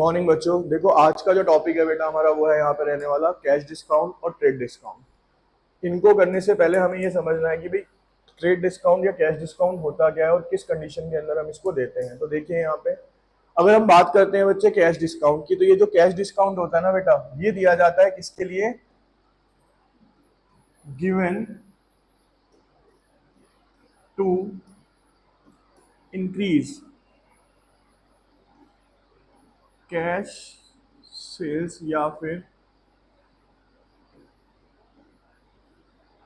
Morning बच्चों। देखो आज का जो टॉपिक है बेटा हमारा वो है यहाँ पे रहने वाला कैश डिस्काउंट और ट्रेड डिस्काउंट। इनको करने से पहले हमें ये समझना है कि भाई ट्रेड डिस्काउंट या कैश डिस्काउंट होता क्या है और किस कंडीशन के अंदर हम इसको देते हैं। तो देखिए यहाँ पे अगर हम बात करते हैं बच्चे कैश डिस्काउंट की, तो ये जो कैश डिस्काउंट होता है ना बेटा, ये दिया जाता है किसके लिए? Given to increase cash sales या फिर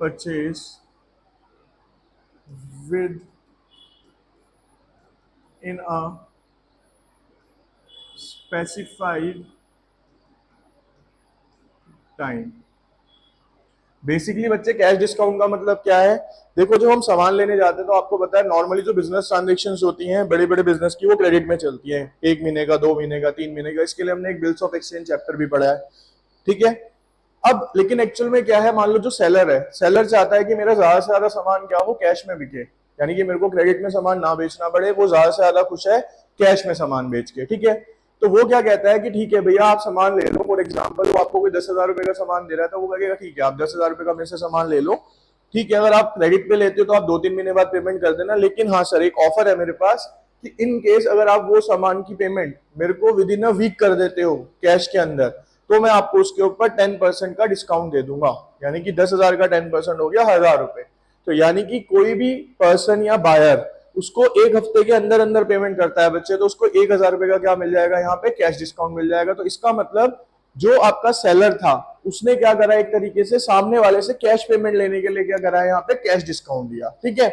purchase within a specified time. Basically बच्चे कैश डिस्काउंट का मतलब क्या है? देखो जब हम सामान लेने जाते हैं तो आपको पता है नॉर्मली जो बिजनेस ट्रांजेक्शंस होती हैं बड़े बड़े बिजनेस की, वो क्रेडिट में चलती हैं, 1 महीने का, 2 महीने का, 3 महीने का। इसके लिए हमने एक बिल्स ऑफ एक्सचेंज चैप्टर भी पढ़ा है, ठीक है। अब लेकिन एक्चुअल में क्या है, मान लो जो सेलर है, सेलर चाहता है कि मेरा ज्यादा से ज्यादा सामान क्या हो, कैश में बिके, यानी कि मेरे को क्रेडिट में सामान ना बेचना पड़े। वो ज्यादा से ज्यादा खुश है कैश में सामान बेच के, ठीक है। तो वो क्या कहता है कि ठीक है भैया आप सामान ले लो। फॉर एग्जाम्पल वो आपको कोई 10,000 रुपए का सामान दे रहा है, तो वो कहेगा ठीक है आप 10,000 रुपए का मेरे से सामान ले लो, ठीक है। अगर आप क्रेडिट पे लेते हो तो आप 2-3 महीने बाद पेमेंट कर देना, लेकिन हाँ सर एक ऑफर है मेरे पास कि इन केस अगर आप वो सामान की पेमेंट मेरे को विद इन अ वीक कर देते हो कैश के अंदर, तो मैं आपको उसके ऊपर 10% का डिस्काउंट दे दूंगा। यानी कि 10,000 का 10% हो गया 1,000 रुपए। तो यानी कि कोई भी पर्सन या बायर उसको 1 हफ्ते के अंदर अंदर पेमेंट करता है बच्चे, तो उसको 1,000 रुपए का क्या मिल जाएगा, यहाँ पे कैश डिस्काउंट मिल जाएगा। तो इसका मतलब जो आपका सेलर था उसने क्या करा, एक तरीके से सामने वाले से कैश पेमेंट लेने के लिए क्या करा, यहाँ पे कैश डिस्काउंट दिया, ठीक है।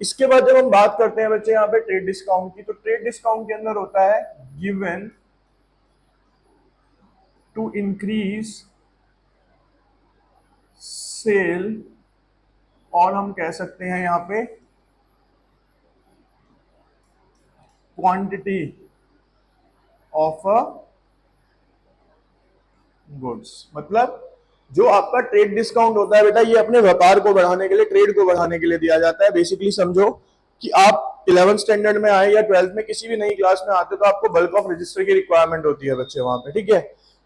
इसके बाद जब हम बात करते हैं बच्चे यहाँ पे ट्रेड डिस्काउंट की, तो ट्रेड डिस्काउंट के अंदर होता है गिवन टू इंक्रीज सेल, और हम कह सकते हैं यहाँ पे क्वांटिटी ऑफ अ गुड्स। मतलब जो आपका ट्रेड डिस्काउंट होता है बेटा, ये अपने व्यापार को बढ़ाने के लिए, ट्रेड को बढ़ाने के लिए दिया जाता है। बेसिकली समझो कि आप 11th स्टैंडर्ड में आए या 12th में किसी भी नई क्लास में आते हो, तो आपको बल्क ऑफ रजिस्टर की रिक्वायरमेंट होती है बच्चे वहां पे, ठीक है।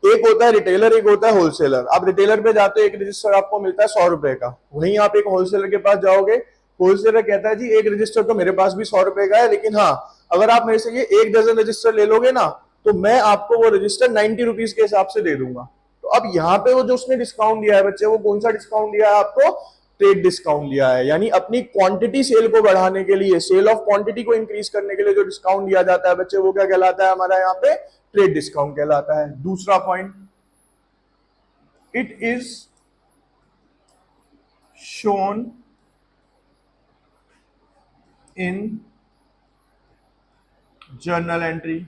एक होता है रिटेलर, एक होता है होलसेलर। आप रिटेलर पे जाते हो, एक रजिस्टर आपको मिलता है 100 रुपए का। वहीं आप एक होलसेलर के पास जाओगे, होलसेलर कहता है जी एक रजिस्टर तो मेरे पास भी 100 रुपए का है, लेकिन हाँ अगर आप मेरे से ये 1 डजन रजिस्टर ले लोगे ना, तो मैं आपको वो रजिस्टर 90 रुपीज के हिसाब से दे दूंगा। तो अब यहाँ पे वो जो उसने डिस्काउंट दिया है बच्चे, वो कौन सा डिस्काउंट दिया है आपको? ट्रेड डिस्काउंट दिया है। यानी अपनी क्वांटिटी सेल को बढ़ाने के लिए, सेल ऑफ क्वांटिटी को इंक्रीज करने के लिए जो डिस्काउंट दिया जाता है बच्चे, वो क्या कहलाता है हमारा यहाँ पे? ट्रेड डिस्काउंट कहलाता है। दूसरा point, it is shown in journal entry.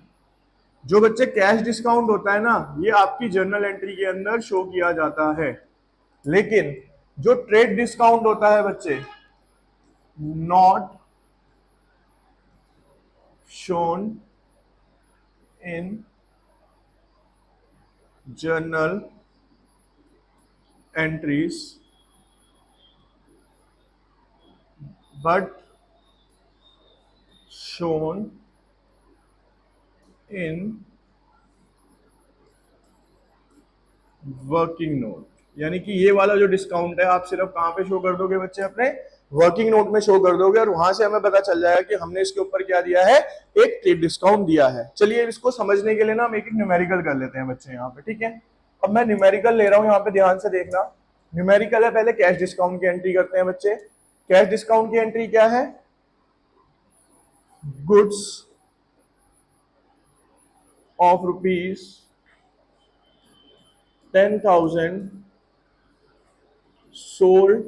जो बच्चे कैश डिस्काउंट होता है ना, ये आपकी जर्नल एंट्री के अंदर शो किया जाता है। लेकिन जो ट्रेड डिस्काउंट होता है बच्चे, not shown in journal entries but shown in working note. यानी कि ये वाला जो डिस्काउंट है आप सिर्फ कहां पे शो कर दोगे बच्चे? अपने वर्किंग नोट में शो कर दोगे, और वहां से हमें पता चल जाएगा कि हमने इसके ऊपर क्या दिया है, एक ट्रेड डिस्काउंट दिया है। चलिए इसको समझने के लिए ना हम एक न्यूमेरिकल कर लेते हैं बच्चे यहाँ पे, ठीक है। अब मैं न्यूमेरिकल ले रहा हूँ, यहाँ पे ध्यान से देखना। न्यूमेरिकल है, पहले कैश डिस्काउंट की एंट्री करते हैं बच्चे। कैश डिस्काउंट की एंट्री क्या है? Goods of rupees 10,000 sold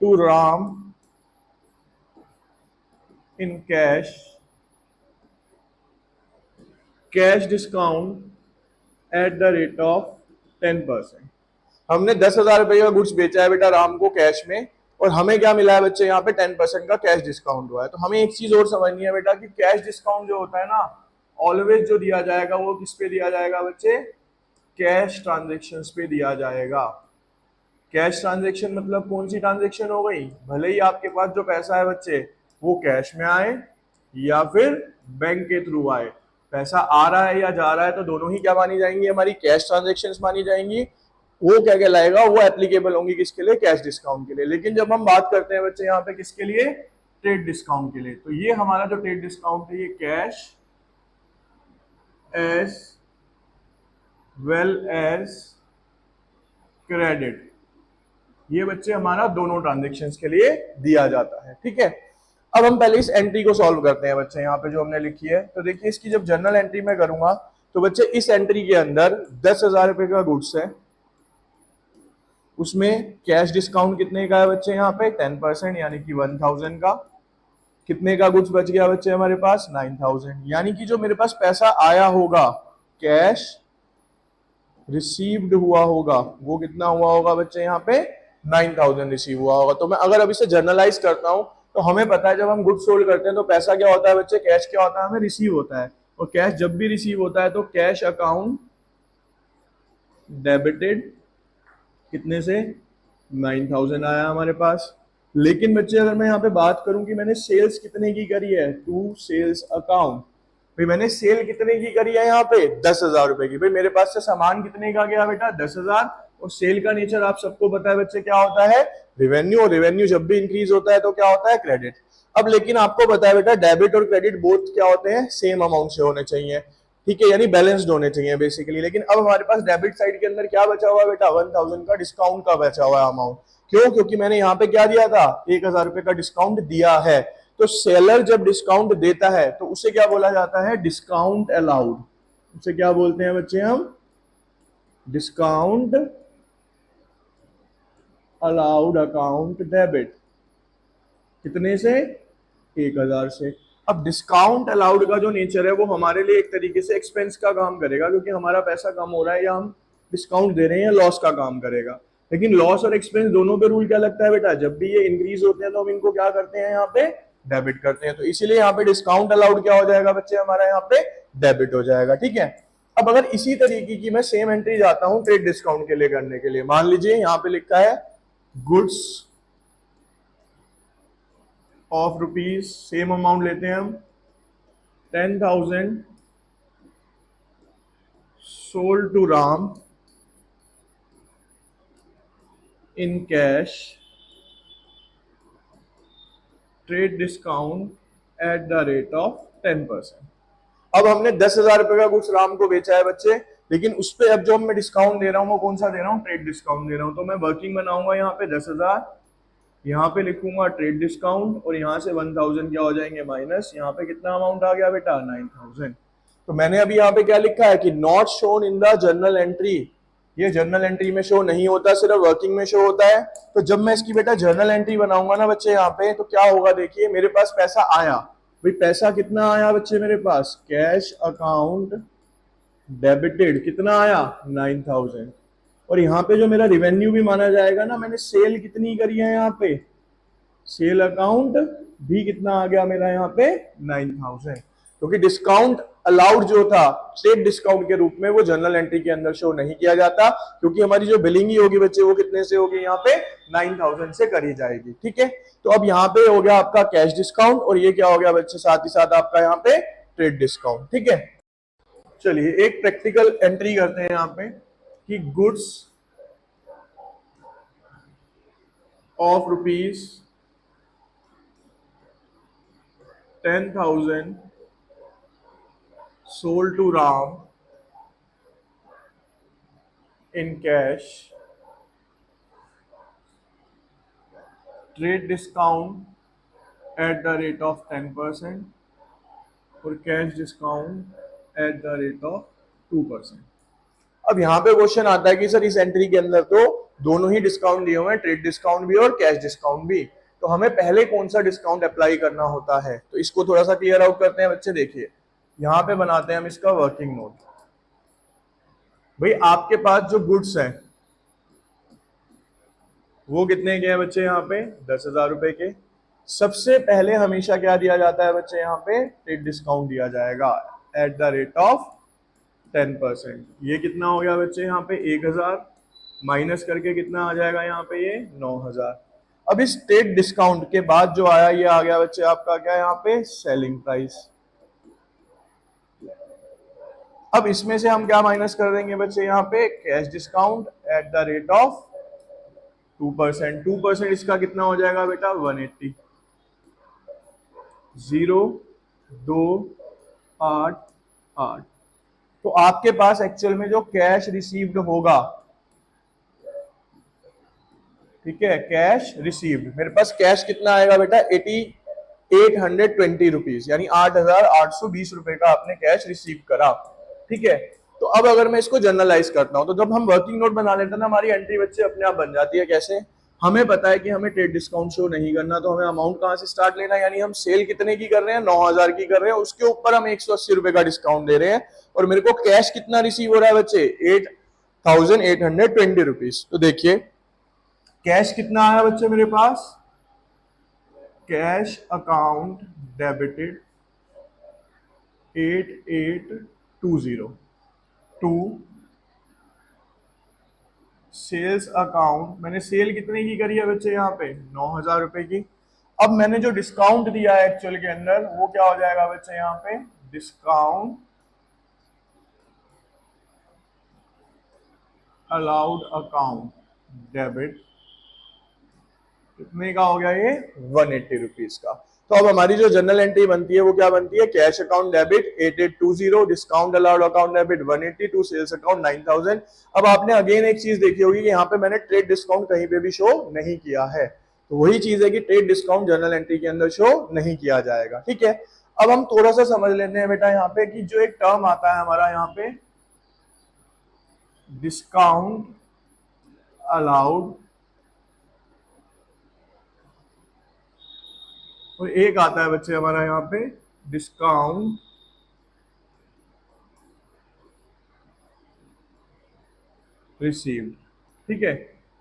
to Ram in cash, cash discount at the rate of 10%। हमने 10,000 रुपए का गुड्स बेचा है बेटा राम को कैश में, और हमें क्या मिला है बच्चे यहाँ पे? 10% का कैश डिस्काउंट हुआ है। तो हमें एक चीज और समझनी है बेटा कि कैश डिस्काउंट जो होता है ना, ऑलवेज जो दिया जाएगा वो किस पे दिया जाएगा बच्चे? कैश ट्रांजेक्शन्स पे दिया जाएगा। कैश ट्रांजेक्शन मतलब कौन सी ट्रांजेक्शन हो गई? भले ही आपके पास जो पैसा है बच्चे वो कैश में आए या फिर बैंक के थ्रू आए, पैसा आ रहा है या जा रहा है तो दोनों ही क्या मानी जाएंगी, हमारी कैश ट्रांजेक्शन्स मानी जाएंगी। वो क्या कहलाएगा, वो एप्लीकेबल होंगी किसके लिए, कैश डिस्काउंट के लिए। लेकिन जब हम बात करते हैं बच्चे यहाँ पे किसके लिए, ट्रेड डिस्काउंट के लिए, तो ये हमारा जो ट्रेड डिस्काउंट है ये cash as well as credit, ये बच्चे हमारा दोनों ट्रांजेक्शन्स के लिए दिया जाता है। ठीक है, अब हम पहले इस एंट्री को सॉल्व करते हैं बच्चे, यहाँ पे जो हमने लिखी है। तो देखिए इसकी जब जर्नल एंट्री में करूंगा तो बच्चे इस एंट्री के अंदर 10,000 रुपए का गुड्स है, उसमें कैश डिस्काउंट कितने का है बच्चे, यहाँ पे 10% यानी कि 1,000 का। कितने का गुड्स बच गया बच्चे हमारे पास, 9,000। यानी कि जो मेरे पास पैसा आया होगा, कैश रिसीव्ड हुआ होगा, वो कितना हुआ होगा बच्चे, यहाँ पे 9,000 रिसीव हुआ होगा। तो मैं अगर अभी से जर्नलाइज करता हूं तो हमें पता है जब हम गुड्स सोल्ड करते हैं तो पैसा क्या होता है बच्चे, कैश क्या होता है, हमें रिसीव होता है। और कैश जब भी रिसीव होता है तो कैश अकाउंट डेबिटेड, कितने से, 9,000 आया हमारे पास। लेकिन बच्चे अगर मैं यहाँ पे बात करूं कि मैंने सेल्स कितने की करी है, टू सेल्स अकाउंट, भाई मैंने सेल कितने की करी है यहाँ पे, 10,000 रुपए की। भाई मेरे पास से सामान कितने का गया बेटा, 10,000। और सेल का नेचर आप सबको पता है बच्चे क्या होता है, रेवेन्यू। और रेवेन्यू जब भी इंक्रीज होता है तो क्या होता है, क्रेडिट। अब लेकिन आपको पता है बेटा डेबिट और क्रेडिट बोथ क्या होते हैं, सेम अमाउंट से होने चाहिए। ठीक है, यानी बैलेंस्ड होने चाहिए बेसिकली। लेकिन अब हमारे पास डेबिट साइड के अंदर क्या बचा हुआ है बेटा, 1,000 का डिस्काउंट का बचा हुआ है अमाउंट। क्यों, क्योंकि मैंने यहाँ पे क्या दिया था, 1,000 रुपए का डिस्काउंट दिया है। तो सेलर जब डिस्काउंट देता है तो उसे क्या बोला जाता है, डिस्काउंट अलाउड। उसे क्या बोलते हैं बच्चे हम, डिस्काउंट अलाउड अकाउंट डेबिट। कितने से, 1,000 से। अब डिस्काउंट अलाउड का जो नेचर है वो हमारे लिए एक तरीके से एक्सपेंस का काम करेगा, क्योंकि हमारा पैसा कम हो रहा है या हम डिस्काउंट दे रहे हैं, या लॉस का काम करेगा। लेकिन लॉस और एक्सपेंस दोनों पे रूल क्या लगता है बेटा, जब भी ये इंक्रीज होते हैं तो हम इनको क्या करते हैं, यहाँ पे डेबिट करते हैं। तो इसीलिए यहाँ पे डिस्काउंट अलाउड क्या हो जाएगा बच्चे, हमारा यहाँ पे डेबिट हो जाएगा। ठीक है, अब अगर इसी तरीके की मैं सेम एंट्री जाता हूँ ट्रेड डिस्काउंट के लिए करने के लिए, मान लीजिए यहाँ पे लिखा है goods of rupees, same amount लेते हैं हम, 10,000 sold to Ram in cash, trade discount at the rate of 10%। अब हमने 10,000 रुपए का गुड्स राम को बेचा है बच्चे, लेकिन उस पे अब जो मैं डिस्काउंट दे रहा हूँ वो कौन सा दे रहा हूँ, ट्रेड डिस्काउंट दे रहा हूँ। तो मैं वर्किंग बनाऊंगा यहाँ पे 10,000, यहाँ पे लिखूंगा ट्रेड डिस्काउंट, और यहाँ से 1,000 क्या हो जाएंगे माइनस, यहाँ पे कितना अमाउंट आ गया बेटा, 9,000। तो मैंने अभी यहाँ पे क्या लिखा है कि not shown in the journal entry, ये जर्नल एंट्री में शो नहीं होता, सिर्फ वर्किंग में शो होता है। तो जब मैं इसकी बेटा जर्नल एंट्री बनाऊंगा ना बच्चे यहाँ पे, तो क्या होगा, देखिए मेरे पास पैसा आया, भाई पैसा कितना आया बच्चे मेरे पास, कैश अकाउंट डेबिटेड कितना आया, 9,000। और यहाँ पे जो मेरा रिवेन्यू भी माना जाएगा ना, मैंने सेल कितनी करी है यहाँ पे, सेल अकाउंट भी कितना आ गया मेरा यहाँ पे, 9,000। क्योंकि डिस्काउंट अलाउड जो था ट्रेड डिस्काउंट के रूप में वो जर्नल एंट्री के अंदर शो नहीं किया जाता, क्योंकि हमारी जो बिलिंग ही होगी बच्चे वो कितने से होगी, यहाँ पे 9,000 से करी जाएगी। ठीक है, तो अब यहाँ पे हो गया आपका कैश डिस्काउंट, और ये क्या हो गया बच्चे, साथ ही साथ आपका यहाँ पे ट्रेड डिस्काउंट। ठीक है, चलिए एक प्रैक्टिकल एंट्री करते हैं यहाँ पे कि goods of rupees 10,000 sold to Ram in cash, trade discount at the rate of 10% और cash discount at the rate of 2%। अब यहाँ पे क्वेश्चन आता है कि सर इस एंट्री के अंदर तो दोनों ही डिस्काउंट दिए हुए हैं, ट्रेड डिस्काउंट भी और कैश डिस्काउंट भी, तो हमें पहले कौन सा डिस्काउंट अप्लाई करना होता है। तो इसको थोड़ा सा क्लियर आउट करते हैं बच्चे। देखिए यहाँ पे बनाते हैं हम इसका वर्किंग नोट। भाई आपके पास जो गुड्स है वो कितने के हैं बच्चे, यहाँ पे 10,000 रुपए के। सबसे पहले हमेशा क्या दिया जाता है बच्चे, यहाँ पे ट्रेड डिस्काउंट दिया जाएगा एट द रेट ऑफ 10%। ये कितना हो गया बच्चे, यहाँ पे 1,000 माइनस करके कितना आ जाएगा यहाँ पे, ये 9,000। अब इस ट्रेड डिस्काउंट के बाद जो आया ये आ गया बच्चे आपका क्या, यहाँ पे सेलिंग प्राइस। अब इसमें से हम क्या माइनस कर देंगे बच्चे, यहाँ पे cash discount at the rate of 2%। 2% इसका कितना हो जाएगा बेटा 180। 0,288। तो आपके पास एक्चुअल में जो कैश रिसीव्ड होगा, ठीक है, कैश रिसीव्ड, मेरे पास कैश कितना आएगा बेटा 820 रुपीज, यानी 8,820 रुपए का आपने कैश रिसीव करा। ठीक है, तो अब अगर मैं इसको जनरलाइज करता हूं, तो जब हम वर्किंग नोट बना लेते हैं ना, हमारी एंट्री बच्चे अपने आप बन जाती है। कैसे? हमें पता है कि हमें ट्रेड डिस्काउंट शो नहीं करना, तो हमें अमाउंट कहां से स्टार्ट लेना है, यानी हम सेल कितने की कर रहे हैं 9,000 की कर रहे हैं, उसके ऊपर हम 180 रुपए का डिस्काउंट दे रहे हैं, और मेरे को कैश कितना रिसीव हो रहा है बच्चे 8,820 रुपीज। तो देखिए कैश कितना आया बच्चे मेरे पास, cash account debited 8820 to sales account, मैंने सेल कितने की करी है बच्चे यहाँ पे 9,000 रुपए की। अब मैंने जो डिस्काउंट दिया है एक्चुअल के अंदर, वो क्या हो जाएगा बच्चे यहाँ पे, डिस्काउंट अलाउड अकाउंट डेबिट, कितने का हो गया ये 180 रुपीज का। तो अब हमारी जो जनरल एंट्री बनती है वो क्या बनती है, cash account debit 8820, discount allowed account debit 180 to sales account 9,000। अब आपने अगेन एक चीज देखी होगी कि यहाँ पे मैंने ट्रेड डिस्काउंट कहीं पे भी शो नहीं किया है, तो वही चीज है कि ट्रेड डिस्काउंट जनरल एंट्री के अंदर शो नहीं किया जाएगा। ठीक है, अब हम थोड़ा सा समझ लेते हैं बेटा यहाँ पे कि जो एक टर्म आता है हमारा यहाँ पे डिस्काउंट अलाउड, और एक आता है बच्चे हमारा यहाँ पे डिस्काउंट रिसीव्ड। ठीक है,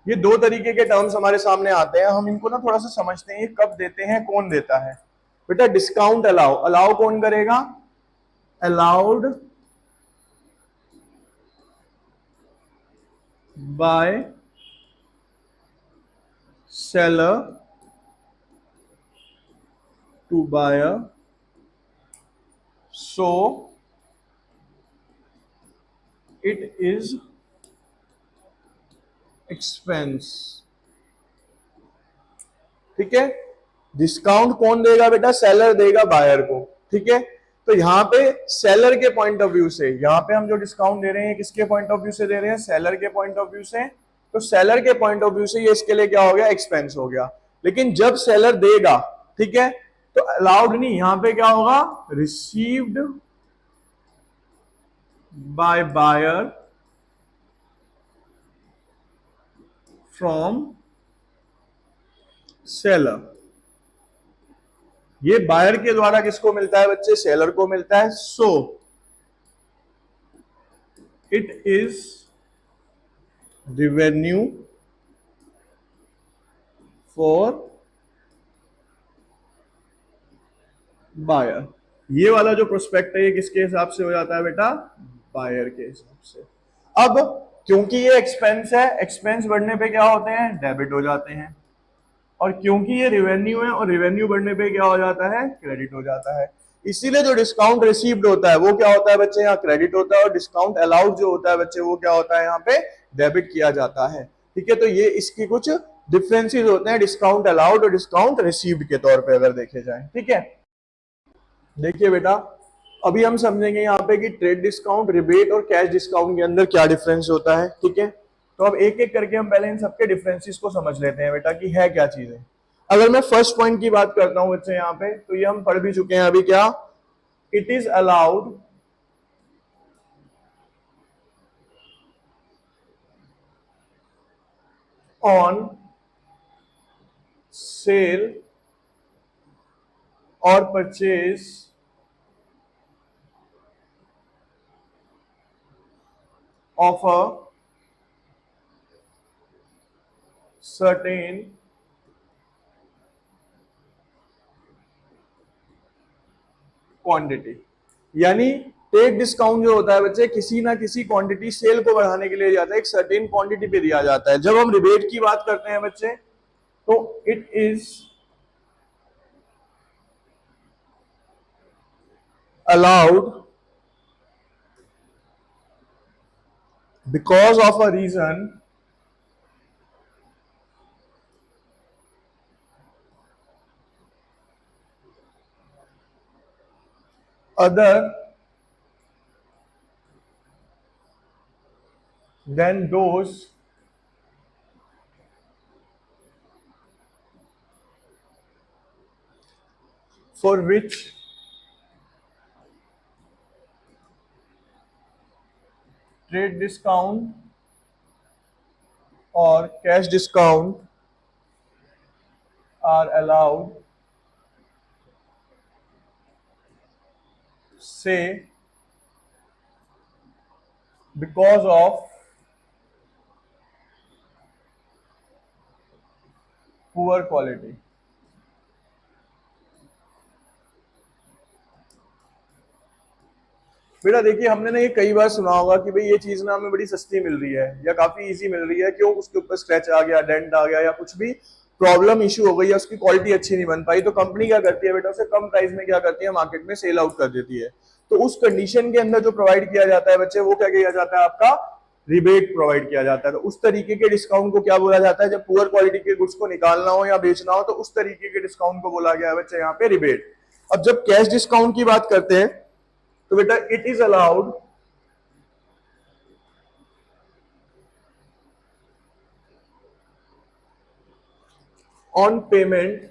ये दो तरीके के टर्म्स हमारे सामने आते हैं, हम इनको ना थोड़ा सा समझते हैं, ये कब देते हैं, कौन देता है। बेटा डिस्काउंट अलाउ, अलाउ कौन करेगा, allowed by seller to buyer, so it is expense. ठीक है, डिस्काउंट कौन देगा बेटा, सेलर देगा बायर को। ठीक है, तो यहां पे सेलर के पॉइंट ऑफ व्यू से, यहां पे हम जो डिस्काउंट दे रहे हैं किसके पॉइंट ऑफ व्यू से दे रहे हैं, सेलर के पॉइंट ऑफ व्यू से। तो सेलर के पॉइंट ऑफ व्यू से ये इसके लिए क्या हो गया, एक्सपेंस हो गया। लेकिन जब सेलर देगा, ठीक है, तो अलाउड नहीं, यहां पे क्या होगा, received by buyer from seller. ये बायर के द्वारा किसको मिलता है बच्चे, सेलर को मिलता है। So it is revenue for buyer. ये वाला जो प्रोस्पेक्ट है ये किसके हिसाब से हो जाता है बेटा, बायर के हिसाब से। अब क्योंकि ये एक्सपेंस है, एक्सपेंस बढ़ने पे क्या होते हैं, डेबिट हो जाते हैं, और क्योंकि ये रेवेन्यू है और रेवेन्यू बढ़ने पे क्या हो जाता है, क्रेडिट हो जाता है। इसीलिए जो डिस्काउंट रिसीव्ड होता है वो क्या होता है बच्चे, यहाँ क्रेडिट होता है, और डिस्काउंट अलाउड जो होता है बच्चे वो क्या होता है, यहाँ पे डेबिट किया जाता है। ठीक है, तो ये इसकी कुछ डिफरेंसेस होते हैं डिस्काउंट अलाउड और डिस्काउंट रिसीव्ड के तौर पे अगर देखे जाए। ठीक है, देखिए बेटा अभी हम समझेंगे यहाँ पे कि ट्रेड डिस्काउंट, रिबेट और कैश डिस्काउंट के अंदर क्या डिफरेंस होता है। ठीक है, तो अब एक एक करके हम पहले इन सबके डिफरेंसेस को समझ लेते हैं बेटा कि है क्या चीजें। अगर मैं फर्स्ट पॉइंट की बात करता हूं बच्चे यहाँ पे, तो ये हम पढ़ भी चुके हैं अभी, क्या, it is allowed on sale और purchase of a certain quantity. यानी ट्रेड डिस्काउंट जो होता है बच्चे किसी ना किसी क्वांटिटी सेल को बढ़ाने के लिए जाता है, एक सर्टेन क्वांटिटी पे दिया जाता है। जब हम रिबेट की बात करते हैं बच्चे, तो it is allowed because of a reason other than those for which trade discount or cash discount are allowed, say because of poor quality. बेटा देखिए, हमने ना ये कई बार सुना होगा कि भाई ये चीज ना हमें बड़ी सस्ती मिल रही है या काफी इजी मिल रही है, क्यों? उसके ऊपर स्क्रैच आ गया, डेंट आ गया, या कुछ भी प्रॉब्लम इशू हो गई या उसकी क्वालिटी अच्छी नहीं बन पाई, तो कंपनी क्या करती है बेटा, उसे कम प्राइस में क्या करती है, मार्केट में सेल आउट कर देती है। तो उस कंडीशन के अंदर जो प्रोवाइड किया जाता है बच्चे, वो क्या किया जाता है, आपका रिबेट प्रोवाइड किया जाता है। तो उस तरीके के डिस्काउंट को क्या बोला जाता है, जब पुअर क्वालिटी के गुड्स को निकालना हो या बेचना हो, तो उस तरीके के डिस्काउंट को बोला गया है बच्चे यहाँ पे रिबेट। अब जब कैश डिस्काउंट की बात करते हैं तो बेटा it is allowed on payment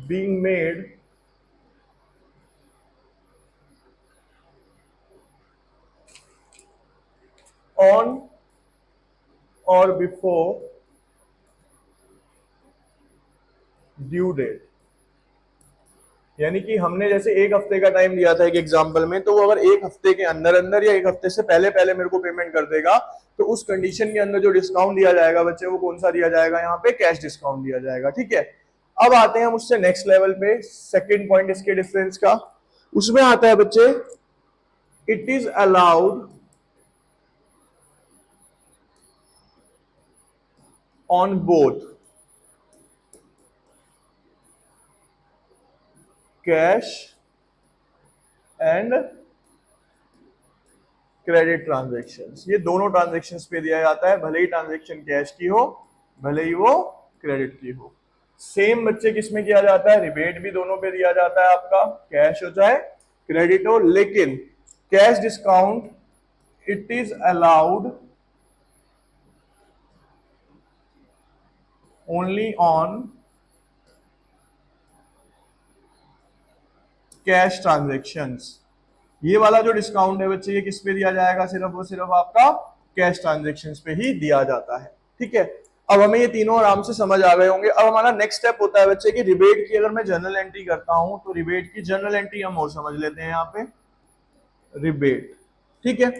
being made on or before due date. यानी कि हमने जैसे एक हफ्ते का टाइम दिया था एक एग्जांपल में, तो वो अगर एक हफ्ते के अंदर अंदर या एक हफ्ते से पहले पहले मेरे को पेमेंट कर देगा, तो उस कंडीशन के अंदर जो डिस्काउंट दिया जाएगा बच्चे, वो कौन सा दिया जाएगा, यहाँ पे कैश डिस्काउंट दिया जाएगा। ठीक है, अब आते हैं हम उससे नेक्स्ट लेवल पे, सेकेंड पॉइंट इसके डिफरेंस का, उसमें आता है बच्चे it is allowed on both cash and credit transactions. ये दोनों ट्रांजैक्शंस पे दिया जाता है, भले ही ट्रांजैक्शन कैश की हो, भले ही वो क्रेडिट की हो। सेम बच्चे किस में किया जाता है, रिबेट भी दोनों पे दिया जाता है, आपका कैश हो चाहे क्रेडिट हो, लेकिन cash discount it is allowed only on cash transactions. ये वाला जो डिस्काउंट है बच्चे, ये किस पे दिया जाएगा, सिर्फ और सिर्फ आपका कैश ट्रांजैक्शंस पे ही दिया जाता है। ठीक है, अब हमें ये तीनों आराम से समझ आ गए होंगे। अब हमारा नेक्स्ट स्टेप होता है बच्चे कि रिबेट की अगर मैं जर्नल एंट्री करता हूं, तो रिबेट की जर्नल एंट्री हम और समझ लेते हैं यहाँ पे, रिबेट। ठीक है,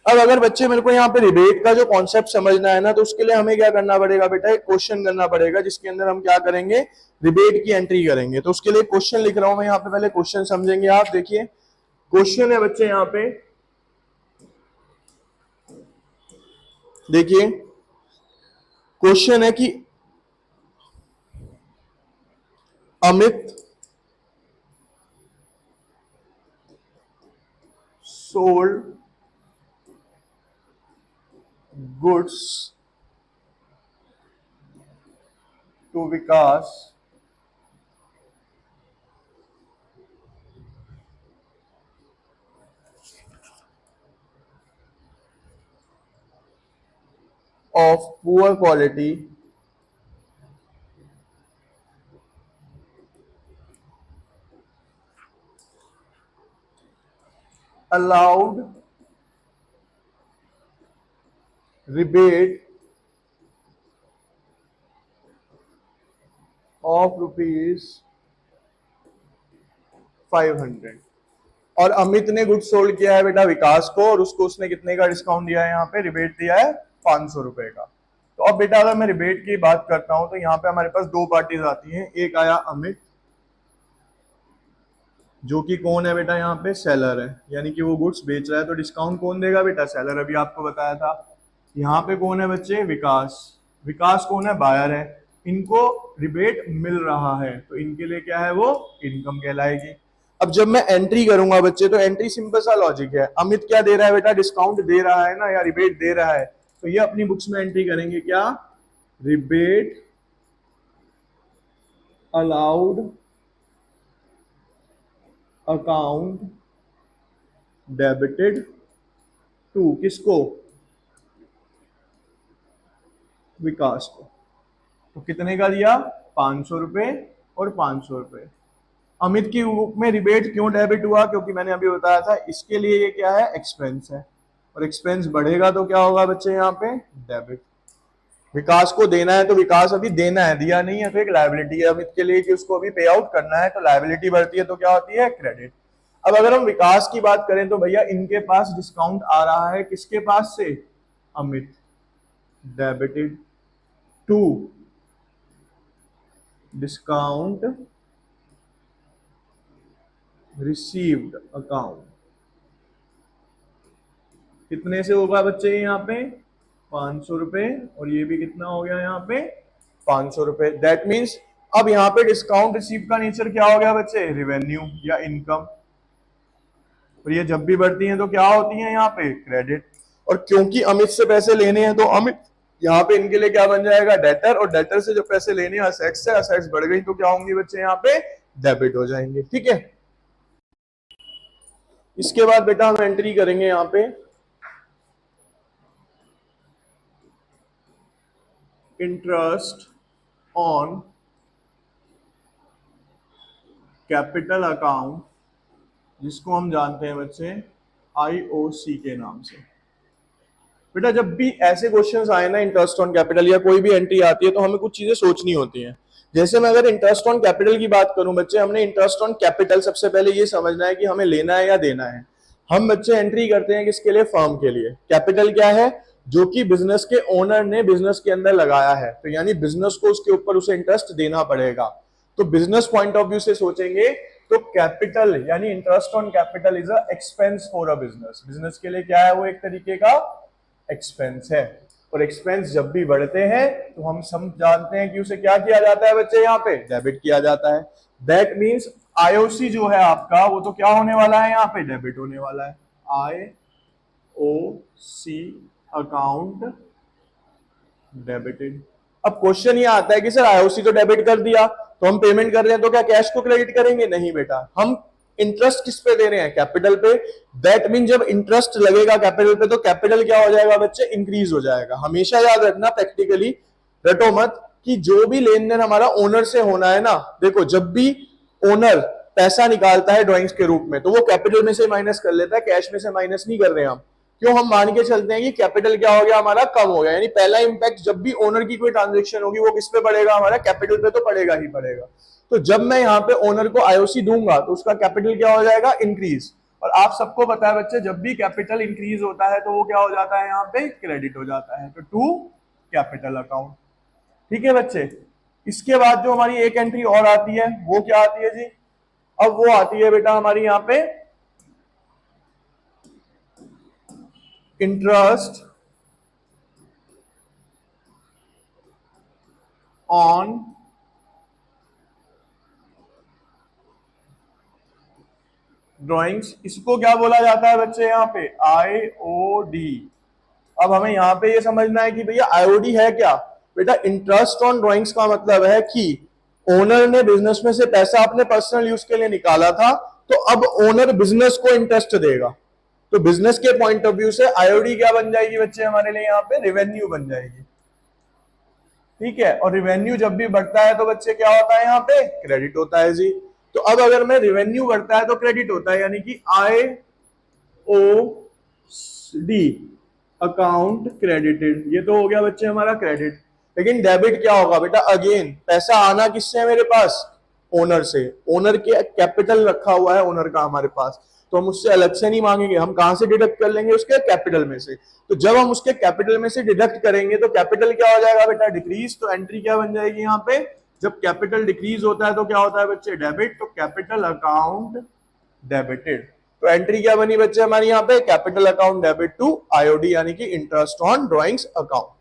अब अगर बच्चे मेरे को यहाँ पे रिबेट का जो कॉन्सेप्ट समझना है ना, तो उसके लिए हमें क्या करना पड़ेगा बेटा, एक क्वेश्चन करना पड़ेगा जिसके अंदर हम क्या करेंगे, रिबेट की एंट्री करेंगे। तो उसके लिए क्वेश्चन लिख रहा हूं मैं यहाँ पे, पहले क्वेश्चन समझेंगे आप। देखिए क्वेश्चन है बच्चे यहाँ पे, देखिए क्वेश्चन है कि Amit sold goods to Vikas of poor quality allowed rebate of ₹500। और अमित ने गुड सोल्ड किया है बेटा विकास को, और उसको उसने कितने का डिस्काउंट दिया है, यहाँ पे रिबेट दिया है 500 रुपए का। तो अब बेटा अगर मैं रिबेट की बात करता हूं, तो यहाँ पे हमारे पास दो पार्टीज आती हैं। एक आया अमित, जो कि कौन है बेटा, यहाँ पे सेलर है, यानी कि वो गुड्स बेच रहा है, तो डिस्काउंट कौन देगा बेटा, सेलर। अभी आपको बताया था। यहाँ पे कौन है बच्चे, विकास। विकास कौन है, बायर है। इनको रिबेट मिल रहा है, तो इनके लिए क्या है, वो इनकम कहलाएगी। अब जब मैं एंट्री करूंगा बच्चे, तो एंट्री सिंपल सा लॉजिक है, अमित क्या दे रहा है बेटा, डिस्काउंट दे रहा है ना, या रिबेट दे रहा है, तो ये अपनी बुक्स में एंट्री करेंगे क्या, rebate allowed account debited to, किसको, विकास को। तो कितने का दिया, 500 रुपए और 500 रुपए। अमित की बुक में रिबेट क्यों डेबिट हुआ, क्योंकि मैंने अभी बताया था इसके लिए ये क्या है, एक्सपेंस है, और एक्सपेंस बढ़ेगा तो क्या होगा बच्चे, यहाँ पे डेबिट। विकास को देना है तो विकास अभी देना है, दिया नहीं है तो एक लायबिलिटी है अमित के लिए कि उसको अभी पे आउट करना है, तो लायबिलिटी बढ़ती है तो क्या होती है, क्रेडिट। अब अगर हम विकास की बात करें तो भैया इनके पास डिस्काउंट आ रहा है, किसके पास से, Amit, debited to discount received account. कितने से होगा बच्चे यहाँ पे, 500 रुपए, और ये भी कितना हो गया यहाँ पे, 500 रुपए। दैट मीन्स अब यहाँ पे डिस्काउंट रिसीव का नेचर क्या हो गया बच्चे, रेवेन्यू या इनकम, और ये जब भी बढ़ती हैं तो क्या होती हैं यहाँ पे, क्रेडिट। और क्योंकि अमित से पैसे लेने हैं तो अमित यहाँ पे इनके लिए क्या बन जाएगा, डेटर, और डेटर से जो पैसे लेने हैं असेट्स से, असेट्स बढ़ गई तो क्या होंगी बच्चे, यहाँ पे डेबिट हो जाएंगे। ठीक है, इसके बाद बेटा हम एंट्री करेंगे यहाँ पे इंटरेस्ट ऑन कैपिटल अकाउंट, जिसको हम जानते हैं बच्चे IOC के नाम से। बेटा जब भी ऐसे क्वेश्चंस आए ना, इंटरेस्ट ऑन कैपिटल या कोई भी एंट्री आती है, तो हमें कुछ चीजें सोचनी होती हैं। जैसे मैं अगर इंटरेस्ट ऑन कैपिटल की बात करूं बच्चे, हमने इंटरेस्ट ऑन कैपिटल सबसे पहले ये समझना है कि हमें लेना है या देना है। हम बच्चे एंट्री करते हैं किसके लिए, फर्म के लिए। कैपिटल क्या है, जो कि बिजनेस के ओनर ने बिजनेस के अंदर लगाया है, तो यानी बिजनेस को उसके ऊपर उसे इंटरेस्ट देना पड़ेगा। तो बिजनेस पॉइंट ऑफ व्यू से सोचेंगे तो कैपिटल यानी interest on capital is a expense for a business. Business के लिए क्या है, वो एक तरीके का एक्सपेंस है, और एक्सपेंस जब भी बढ़ते हैं तो हम सब जानते हैं कि उसे क्या किया जाता है बच्चे, यहाँ पे डेबिट किया जाता है। दैट मीन्स IOC जो है आपका, वो तो क्या होने वाला है, यहाँ पे डेबिट होने वाला है। IOC account debited. अब क्वेश्चन ये आता है कि सर IOC तो डेबिट कर दिया, तो हम पेमेंट कर रहे हैं तो क्या कैश को क्रेडिट करेंगे, नहीं बेटा, हम इंटरेस्ट किस पे दे रहे हैं, कैपिटल पे। दैट मीन जब इंटरेस्ट लगेगा कैपिटल पे तो कैपिटल क्या हो जाएगा बच्चे, इंक्रीज हो जाएगा। हमेशा याद रखना, प्रैक्टिकली रटो मत कि जो भी लेन देन हमारा ओनर से होना है ना, देखो जब भी ओनर पैसा निकालता है ड्राइंग्स के रूप में तो वो कैपिटल में से माइनस कर लेता है, कैश में से माइनस नहीं कर रहे हम। क्यों, हम मान के चलते हैं कि कैपिटल क्या हो गया हमारा, कम हो गया। यानी पहला इंपैक्ट जब भी ओनर की कोई ट्रांजेक्शन होगी वो किस पे पड़ेगा, हमारा कैपिटल पे तो पड़ेगा ही पड़ेगा। तो जब मैं यहाँ पे ओनर को IOC दूंगा तो उसका कैपिटल क्या हो जाएगा, इंक्रीज। और आप सबको पता है बच्चे, जब भी कैपिटल इंक्रीज होता है तो वो क्या हो जाता है, यहाँ पे क्रेडिट हो जाता है। तो टू कैपिटल अकाउंट। ठीक है बच्चे, इसके बाद जो हमारी एक एंट्री और आती है वो क्या आती है जी, अब वो आती है बेटा हमारी यहाँ पे इंटरेस्ट ऑन ड्राइंग्स। इसको क्या बोला जाता है बच्चे, यहाँ पे IOD। अब हमें यहाँ पे ये समझना है कि भैया IOD है क्या। बेटा इंटरेस्ट ऑन ड्राइंग्स का मतलब है कि ओनर ने बिजनेस में से पैसा अपने पर्सनल यूज के लिए निकाला था, तो अब ओनर बिजनेस को इंटरेस्ट देगा। तो बिजनेस के पॉइंट ऑफ व्यू से IOD क्या बन जाएगी बच्चे हमारे लिए, यहाँ पे रेवेन्यू बन जाएगी। ठीक है, और रेवेन्यू जब भी बढ़ता है तो बच्चे क्या होता है, यहाँ पे क्रेडिट होता है जी। तो अब अगर मैं रेवेन्यू बढ़ता है तो क्रेडिट होता है, यानी कि IOD अकाउंट क्रेडिटेड। ये तो हो गया बच्चे हमारा क्रेडिट। लेकिन डेबिट क्या होगा बेटा, अगेन पैसा आना किससे है मेरे पास, ओनर से। ओनर के कैपिटल रखा हुआ है ओनर का हमारे पास, तो हम उससे अलग से नहीं मांगेंगे, हम कहां से डिडक्ट कर लेंगे, उसके कैपिटल में से। तो जब हम उसके कैपिटल में से डिडक्ट करेंगे तो कैपिटल क्या हो जाएगा बेटा, डिक्रीज। तो एंट्री क्या बन जाएगी यहाँ पे, जब कैपिटल डिक्रीज होता है तो क्या होता है बच्चे, डेबिट। तो कैपिटल अकाउंट डेबिटेड। तो एंट्री क्या बनी बच्चे हमारी यहाँ पे, capital account debit to IOD यानी कि इंटरेस्ट ऑन ड्राइंग्स अकाउंट।